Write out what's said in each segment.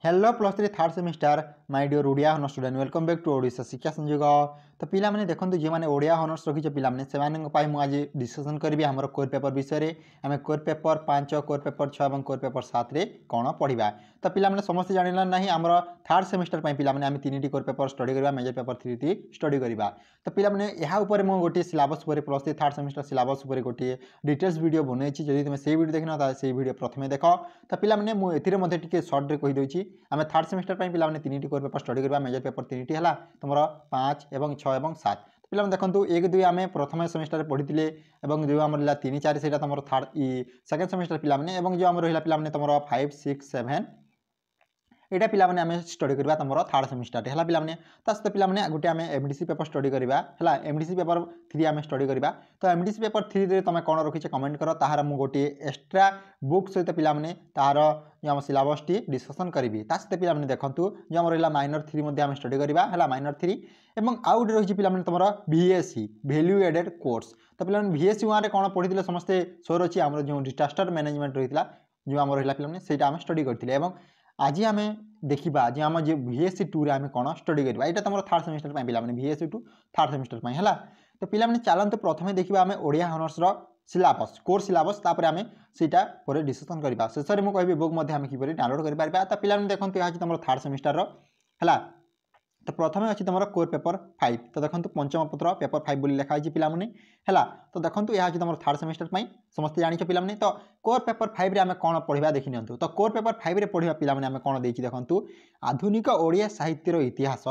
Hello plus three third semester my dear Odia honours student welcome back to Odisha Shiksha Sanyog. तो पिला माने देखंतु जे माने ओडिया हॉनर्स रखिछ पिला माने सेमानन पाई मु आज डिस्कशन करबी हमर कोर पेपर विषय रे। हमें कोर पेपर 5 कोर पेपर 6 एवं कोर पेपर 7 रे कोन पढिबा। तो पिला माने समस्त जानिला नाही हमर थर्ड सेमिस्टर पाई पिला माने हम तीनटी कोर पेपर स्टडी करबा मेजर पेपर 3 टी स्टडी करबा। तो पिला माने यहा ऊपर मु गोटी सिलेबस ऊपर plus three third semester syllabus ऊपर गोटी डिटेल्स वीडियो बनैछि। जदि तुमे सेही वीडियो देखिना ता सेही वीडियो प्रथमे देखो। तो पिला माने मु एथिरे मध्ये टिके शॉर्ट रे कहि दोछि। हमें थर्ड सेमिस्टर पाई पिला माने तीनटी कोर पेपर स्टडी करबा मेजर पेपर 3 टी हला तुमरो 5 एवं 6 एवं 7। पिला माने देखंतु 1 2 आमे प्रथम सेमिस्टर पढितिले एवं जो हमर ला 3 4 सेटा तुमरो थर्ड सेकंड सेमिस्टर पिला माने एवं जो हमर रहिला पिला माने तुमरो 5 6 7 एटा पिला माने आमे स्टडी करबा तुमरो थर्ड सेमिस्टर हला पिला माने तास्त पिला माने गुटे आमे एमडीसी पेपर स्टडी करबा हला एमडीसी पेपर 3 आमे स्टडी करबा। तो एमडीसी पेपर 3 रे तमे कोन रखिछ कमेंट करो ताहार मु गोटे एक्स्ट्रा बुक सहित पिला माने ताहार जो हम सिलेबस टी डिस्कशन करबी। तास्त पिला माने देखंतु जो हमर रहिला माइनर 3 मध्ये आमे स्टडी करबा हला माइनर 3 एवं आउट रहिछ पिला माने तुमरो बीएससी वैल्यू एडेड कोर्स। तो पिला माने बीएससी 1 रे कोन पढितिले समस्त सोर अछि हमर जो डिजास्टर मैनेजमेंट रहितला जो हमर रहिला पिला माने सेटा आमे स्टडी करथिले। एवं आज आम देखा जे आम जो VSC 2 रे आम कौन स्टडी करवा यहाँ तुम थर्ड सेमिस्टर पे पे VSC 2 थर्ड सेमिस्टर पे है। तो पे चलते प्रथम देखा आम Odia honours syllabus course syllabus आम सीटा पर डिस्कसन करवा शेष में मुझे बुक आम किपर डाउनलोड कर। तो पे देखो यह तुम थर्ड सेमिस्टर है। तो प्रथम अच्छी तुम कोर पेपर 5। तो देखो पंचम पत्र पेपर 5 बोली लिखाई पिलाने है। तो देखो यह अच्छी तुम थर्ड सेमिस्टर समस्त जान पिलाने। तो कोर पेपर 5 रे आम कौन पढ़ा देखी नि। तो कोर पेपर 5 रे पढ़ा पिलाने आम कौन देखु आधुनिक ओडिया साहित्यर इतिहास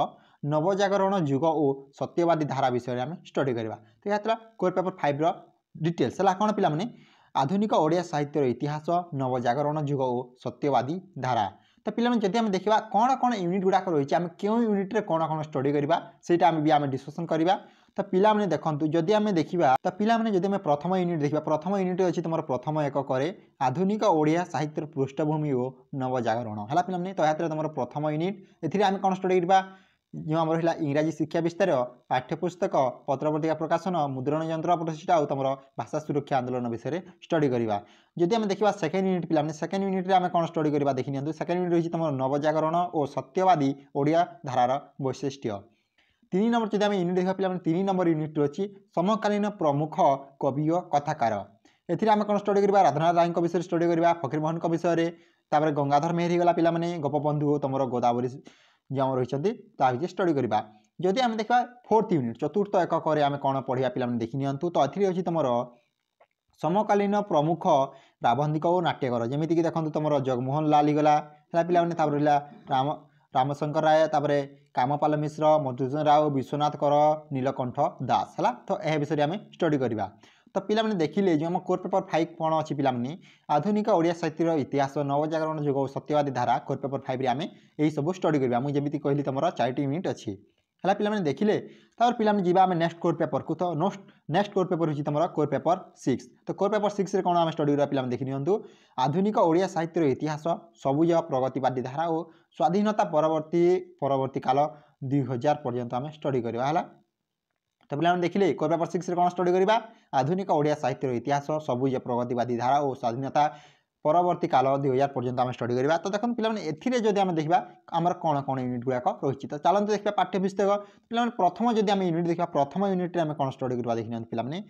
नवजागरण युग और सत्यवादी धारा विषय में स्टडी करवा। तो यह कोर पेपर 5 रो डिटेल्स है कौन पिलाने आधुनिक ओडिया साहित्यर इतिहास नवजागरण युग और सत्यवादी धारा। तो पे जब आम देखा कौन कौन यूनिट गुड़ाक रही है क्यों यूनिट रे कौन कौन स्टडी करवा सेटा भी आम डिस्कसन करवा। तो पिलाने देखंतु जदि आम देखा तो पिलाने जदि आम प्रथम यूनिट देखा प्रथम यूनिट अच्छी तुम प्रथम एक करे आधुनिक ओडिया साहित्य पृष्ठभूमि और नवजागरण है पिलाने। तो यहाँ तुम प्रथम यूनिट एम कौन स्टडी करवा जो आम रहा इंग्राजी शिक्षा विस्तार पाठ्यपुस्तक पत्रपत्रिका प्रकाशन मुद्रण यंत्र प्रतिष्ठा और तुम भाषा सुरक्षा आंदोलन विषय स्टडी करवा। जदि आम देखा सेकेंड यूनिट पिलाने सेकेंड यूनिट आम कौन स्टडी करवा देखी नि। सेकेंड यूनिट रही तुम नवजागरण और सत्यवादी ओडिया धारार वैशिष्ट्य। 3 नंबर जब आम यूनिट देखा पिला 3 नंबर यूनिट अच्छी समकालीन प्रमुख कवि और कथाकार। एथिरे आम कौन स्टडी करवा राधानाथ राय विषय स्टडी करवा फकीर मोहन विषय तापर गंगाधर मेहर गला पिलाने गोपबंधु तुम गोदावरी जो आम रही स्टडी करवा। जदि आम देखा फोर्थ यूनिट चतुर्थ एकक आम कौन पढ़ा पिलाने देखी नि। तो एथिरे अच्छी तुम समकालीन प्रमुख प्राबंधिक और नाट्यकर जमीक देखो तुम जगमोहन लाल गला है पिलाने रहा राम रामशंकर राय तापर कामपाल मिश्र मधुसूदन राव विश्वनाथ कर नीलकंठ दास है। तो यह विषय आम स्टडी करवा। तो पिलाने देखिले जो आम कोर पेपर 5 कौन अच्छी पिलाने आधुनिक ओडिया साहित्य इतिहास नवजागरण युग और सत्यवादी धारा कोर पेपर 5 रे आम यही सब स्टडी करवा। मुझे जमी कहली तुम 4टी यूनिट अच्छी है पिलाने देखिले। तापर पिलाने जीवा आम नेक्स्ट कोर पेपर को। तो नेक्स्ट कोर पेपर होची तुम कोर पेपर 6। तो कोर पेपर 6 रे कौन आम स्टडी करवा पिलाने देखि नियंतु आधुनिक ओडिया साहित्य इतिहास सबुज प्रगतिवादी धारा और स्वाधीनता परवर्ती काल 2000 पर्यंत आम स्टडी करवा है। तो पे देखिले कोर पेपर 6 रे कौन स्टडी करवा आधुनिक ओडिया साहित्य इतिहास सबुज प्रगतिवादी धारा और स्वाधीनता परवर्ती काल 2000 पर्यंत आम स्टडी करवा। तो देखो पिलाने एथिरे जदि आम देखा आमर कौन कौन यूनिट गुड़ाक रही। तो चलते देखा पाठ्यपुस्तक पे प्रथम जदि आम यूनिट देखा प्रथम यूनिट आम कौन स्टडी करवा देखी पिलाने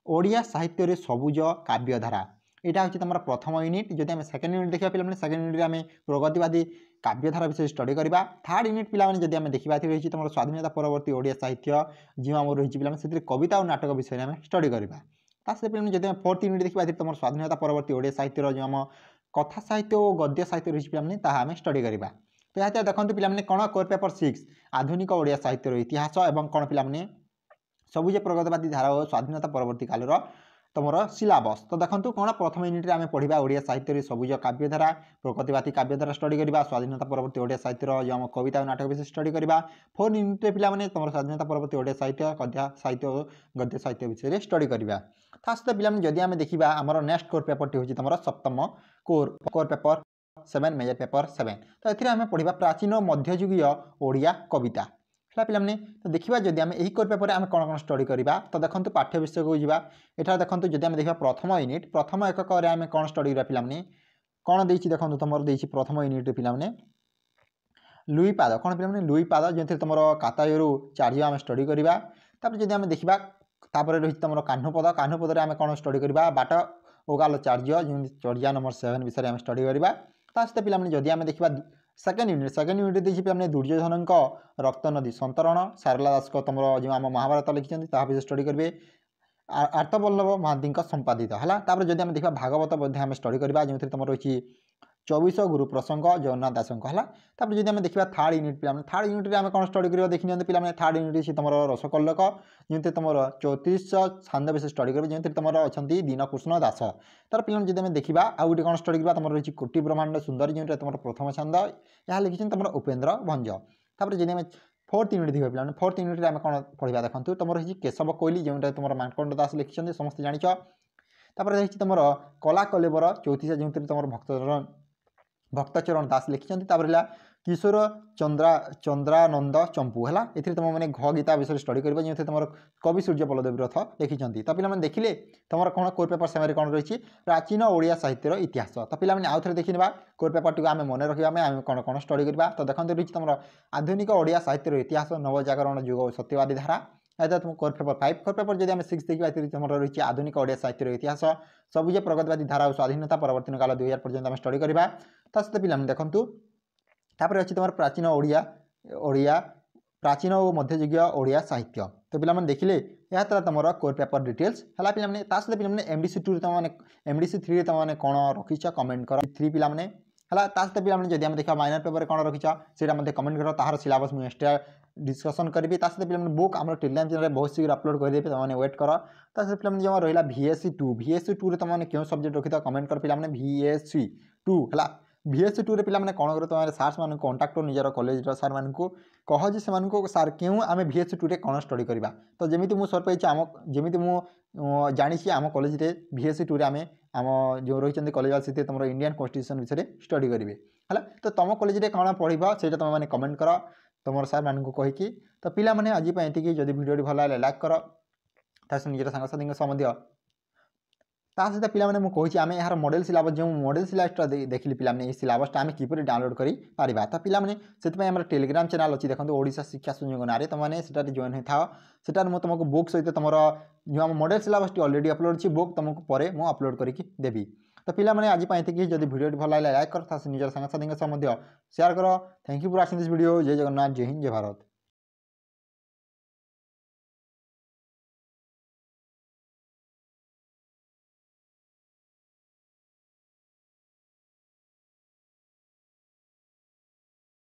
ओडिया साहित्य सबुज काव्यधारा यहाँ हूँ तुम प्रथम यूनिट। जदि आम सेकेंड यूनिट देखा पिलाने सेकेंड यूनिट आम प्रगतिवादी काव्यधारा विषय स्टडी करवा। थर्ड यूनिट पिलाने जदि आम देखा रही तुम स्वाधीनता परवर्ती ओडिया साहित्य जो आम रही पिलाने से कविता और नाटक विषय आम स्टडी करवा। पे जब फोर्थ यूनिट देखा तुम स्वाधीनता परवर्ती ओडिया साहित्य जो आम कथा साहित्य और गद्य साहित्य रही पिलाने आम स्टडी करवा। तो यहाँ देखो पिलाने कौन कोर पेपर 6 आधुनिक ओडिया साहित्य इतिहास और कौन पिलाने सबुज प्रगतिवादी धारा और स्वाधीनता परवर्ती काल तुम सिलेबस। तो देखो कौन प्रथम यूनिट आम पढ़ा ओडिया साहित्य सबुज काव्यधारा प्रगतिवादी काव्यधारा स्टडी करवा स्वाधीनता परवर्ती ओडिया साहित्य जो आम कविता और नाटक विषय स्टडी करवा। फोर्थ यूनिट पे तुम स्वाधीनता परवर्ती ओडिया साहित्य कथा साहित्य और गद्य साहित्य विषय स्टडी करवा। फास्ट पे जदि आम देखा आमर नेक्स्ट कोर पेपर हूँ तुम सप्तम कोर पेपर 7 मेजर पेपर 7। तो ये आम पढ़ा प्राचीन मध्ययुगीय ओडिया कविता है पिलाने। तो देखा जदि आम यही कोर पेपर आम कौन कौन स्टडी करवा। तो देखो पाठ्य विषय को जावा एटा देखो जदि आम देखा प्रथम यूनिट प्रथम एकक आम कौन स्टडी करवा पिलाने कौन देखो तुम प्रथम यूनिट पिलाने लुई पाद कौन पे लुई पाद जो तुम कातायरू चार्य आम स्टडी करवा जब आम देखा तापर रही तुम काह्नुपद आम कौन स्टडी करवा बाट ओगाल चार्य जो चर्या नंबर 7 विषय आम स्टडी करवा सहित पे जदि आम देखा सेकेंड यूनिट देखिए पे दुर्योधन रक्त नदी संतरण सारला दास को तुम जो आम महाभारत लिखिं विषय स्टडी करेंगे आर्तवल्लभ महांती संपादित है जब आम देखा भागवत आम स्टडी करवा जो तुम रही 24 गुरु प्रसंग जगन्नाथ दास है जब आम देखा थर्ड यूनिट थर्ड यूनिट आम कौन स्टडी करवा देखी पे थर्ड यूनिट तुम रसकल्लक जो तुम 34 छांद विषय स्टडी कर जो तुम अच्छा दीनकृष्ण दास तार पे जब आम देखा आउ गोटे कौन स्टडी करवा तुम रही कोटि ब्रह्मांड सुंदर जो तुम प्रथम छांद यहाँ लिखी तुम उपेन्द्र भंज तापर जब आम फोर्थ यूनिट देखा पे फोर्थ यूनिट आम कौन पढ़ा देखो तुम रही केशव कोइली जो तुम मार्कंड दास लिखिं समस्त जाच तापर रही तुम कला कलेबर 34 जो तुम भक्तचरण दास लिखिं किशोर चंद्रानंद चंपू है ये तुम मैंने घ गीता विषय स्टडी कर जो तुम कवि सूर्य बलदेव रथ लिखिं तो पे देखिले तुम कौन कोर पेपर समय कौन रही प्राचीन ओडिया साहित्यर इतिहास तो पे आउ थे देखा कोर पेपर टी आम मन रखा आम कौन कौन स्टडी करवा तो देखते रही तुम आधुनिक ओडिया साहित्यर इतिहास नवजागरण युग सत्यवादी धारा ऐसा तुम कोर पेपर 5 कोर पेपर जब आम 6 देखा तुम रही आधुनिक ओडिया साहित्यर इतिहास सबुज प्रगतिवादी धारा और स्वाधीनता परवर्तन काल 2000 पर्यंत आम स्टडी करवा सहित पे देखूँ तापर अच्छी तुम प्राचीन ओडिया प्राचीन और मध्ययुगीय ओडिया साहित्य तो पे देखिले यह तरह तुम कोर पेपर डिटेल्स है पे सहित पे एमडीसी 2 तुम एमडीसी 3 तुमने कौन रखीच कमेंट कर 3 पे है सहित पे जब आम देखा माइनर पेपर कौन रखीच से कमेंट कर तार सिलेबस मुझे एक्सट्रा डिस्कसन करी सहित पे बुक आम टेलीग्राम चैनल बहुत शीघ्र अपलोड करदेवे तुमने वेट कर सहित पे जो रहा VSC 2 तुमने क्यों सब्जेक्ट रखी कमेंट कर पे VSC 2 है VSC 2 पे कौन कर तुम सार्स मान कंटाक्ट निजर कॉलेज सार मान कह जे से सार क्यों आम VSC 2 कौन स्टडी करवा तो जमी मुझे सर पाई आम जमी मुझे जानी आम कॉलेज VSC 2 आम आम जो रही कॉलेज वाले तुम इंडियन कॉन्स्टिट्यूशन विषय स्टडी करेंगे है तो तुम कॉलेज कौन पढ़ा से तुम मैंने कमेंट कर तुम सार मान कहीकि तो पिला आज ये जब भिडियो भल लाइक कर निजर सांगसाथी सह सहित पे मुझे आम यार मॉडल सिलेबस जो मॉडल सिलेबसटा देखिली पे सिलेबसटा आम किपर डाउनलोड कर पारिबा तो पे आम टेलीग्राम चैनल अच्छी देखो ओडिशा शिक्षा संयोग ना तुमने जॉइन होता सेटार मुझे तुमको बुक सहित तुम जो आम मॉडल सिलेबस अलरेडी अपलोड अच्छी बुक तुमको पर मुझे अपलोड करके देवी तो पे आज ये जब भिडियो भल लाइक कर निजर सांगसाथी शेयर कर thank you for watching this video जय जगन्नाथ जय हिंद जय भारत।